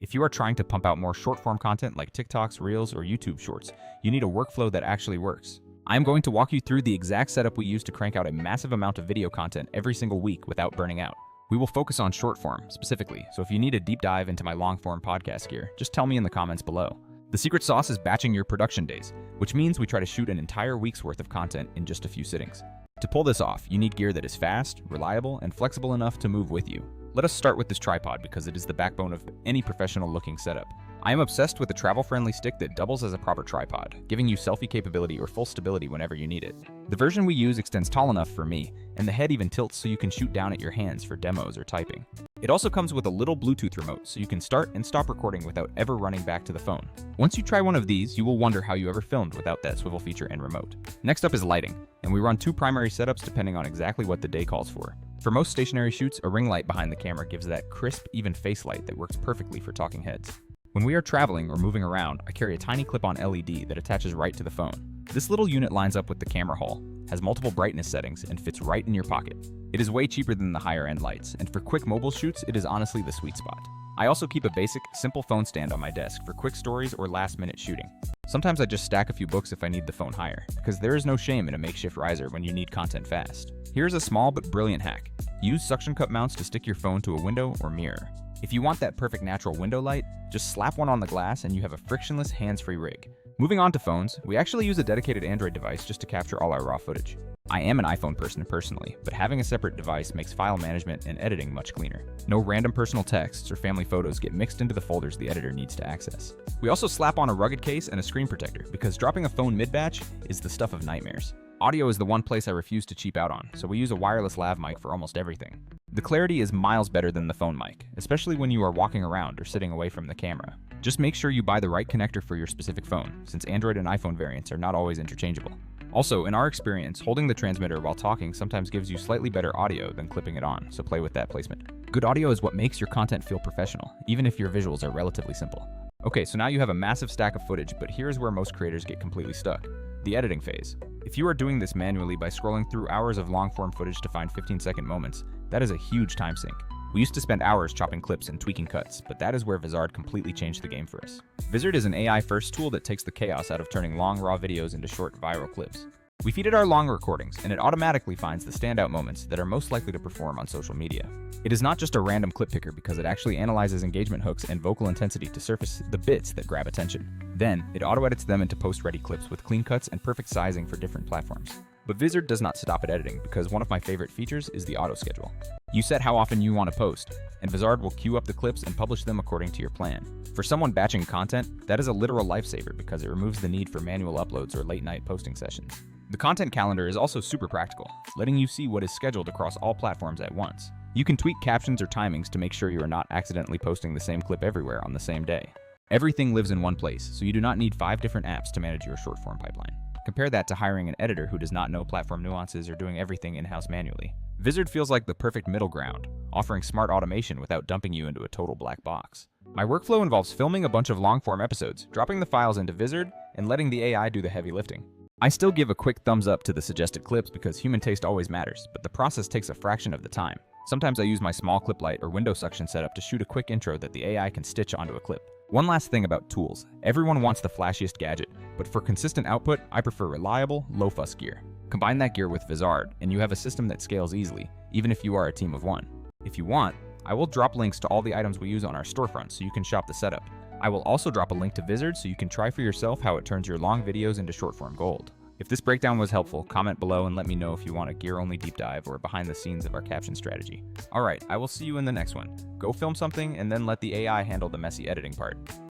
If you are trying to pump out more short-form content like TikToks, Reels, or YouTube Shorts, you need a workflow that actually works. I'm going to walk you through the exact setup we use to crank out a massive amount of video content every single week without burning out. We will focus on short form specifically, so if you need a deep dive into my long form podcast gear, just tell me in the comments below. The secret sauce is batching your production days, which means we try to shoot an entire week's worth of content in just a few sittings. To pull this off, you need gear that is fast, reliable, and flexible enough to move with you. Let us start with this tripod because it is the backbone of any professional-looking setup. I am obsessed with a travel-friendly stick that doubles as a proper tripod, giving you selfie capability or full stability whenever you need it. The version we use extends tall enough for me, and the head even tilts so you can shoot down at your hands for demos or typing. It also comes with a little Bluetooth remote so you can start and stop recording without ever running back to the phone. Once you try one of these, you will wonder how you ever filmed without that swivel feature and remote. Next up is lighting, and we run two primary setups depending on exactly what the day calls for. For most stationary shoots, a ring light behind the camera gives that crisp, even face light that works perfectly for talking heads. When we are traveling or moving around, I carry a tiny clip-on LED that attaches right to the phone. This little unit lines up with the camera hull, has multiple brightness settings, and fits right in your pocket. It is way cheaper than the higher-end lights, and for quick mobile shoots, it is honestly the sweet spot. I also keep a basic, simple phone stand on my desk for quick stories or last-minute shooting. Sometimes I just stack a few books if I need the phone higher, because there is no shame in a makeshift riser when you need content fast. Here's a small but brilliant hack. Use suction cup mounts to stick your phone to a window or mirror. If you want that perfect natural window light, just slap one on the glass and you have a frictionless, hands-free rig. Moving on to phones, we actually use a dedicated Android device just to capture all our raw footage. I am an iPhone person personally, but having a separate device makes file management and editing much cleaner. No random personal texts or family photos get mixed into the folders the editor needs to access. We also slap on a rugged case and a screen protector because dropping a phone mid-batch is the stuff of nightmares. Audio is the one place I refuse to cheap out on, so we use a wireless lav mic for almost everything. The clarity is miles better than the phone mic, especially when you are walking around or sitting away from the camera. Just make sure you buy the right connector for your specific phone, since Android and iPhone variants are not always interchangeable. Also, in our experience, holding the transmitter while talking sometimes gives you slightly better audio than clipping it on, so play with that placement. Good audio is what makes your content feel professional, even if your visuals are relatively simple. Okay, so now you have a massive stack of footage, but here's where most creators get completely stuck. The editing phase. If you are doing this manually by scrolling through hours of long-form footage to find 15-second moments, that is a huge time sink. We used to spend hours chopping clips and tweaking cuts, but that is where Vizard completely changed the game for us. Vizard is an AI-first tool that takes the chaos out of turning long, raw videos into short, viral clips. We feed it our long recordings, and it automatically finds the standout moments that are most likely to perform on social media. It is not just a random clip picker because it actually analyzes engagement hooks and vocal intensity to surface the bits that grab attention. Then, it auto-edits them into post-ready clips with clean cuts and perfect sizing for different platforms. But Vizard does not stop at editing because one of my favorite features is the auto-schedule. You set how often you want to post, and Vizard will queue up the clips and publish them according to your plan. For someone batching content, that is a literal lifesaver because it removes the need for manual uploads or late-night posting sessions. The content calendar is also super practical, letting you see what is scheduled across all platforms at once. You can tweak captions or timings to make sure you are not accidentally posting the same clip everywhere on the same day. Everything lives in one place, so you do not need 5 different apps to manage your short-form pipeline. Compare that to hiring an editor who does not know platform nuances or doing everything in-house manually. Vizard feels like the perfect middle ground, offering smart automation without dumping you into a total black box. My workflow involves filming a bunch of long-form episodes, dropping the files into Vizard, and letting the AI do the heavy lifting. I still give a quick thumbs up to the suggested clips because human taste always matters, but the process takes a fraction of the time. Sometimes I use my small clip light or window suction setup to shoot a quick intro that the AI can stitch onto a clip. One last thing about tools. Everyone wants the flashiest gadget, but for consistent output, I prefer reliable, low-fuss gear. Combine that gear with Vizard, and you have a system that scales easily, even if you are a team of one. If you want, I will drop links to all the items we use on our storefront so you can shop the setup. I will also drop a link to Vizard so you can try for yourself how it turns your long videos into short-form gold. If this breakdown was helpful, comment below and let me know if you want a gear-only deep dive or behind the scenes of our caption strategy. Alright, I will see you in the next one. Go film something and then let the AI handle the messy editing part.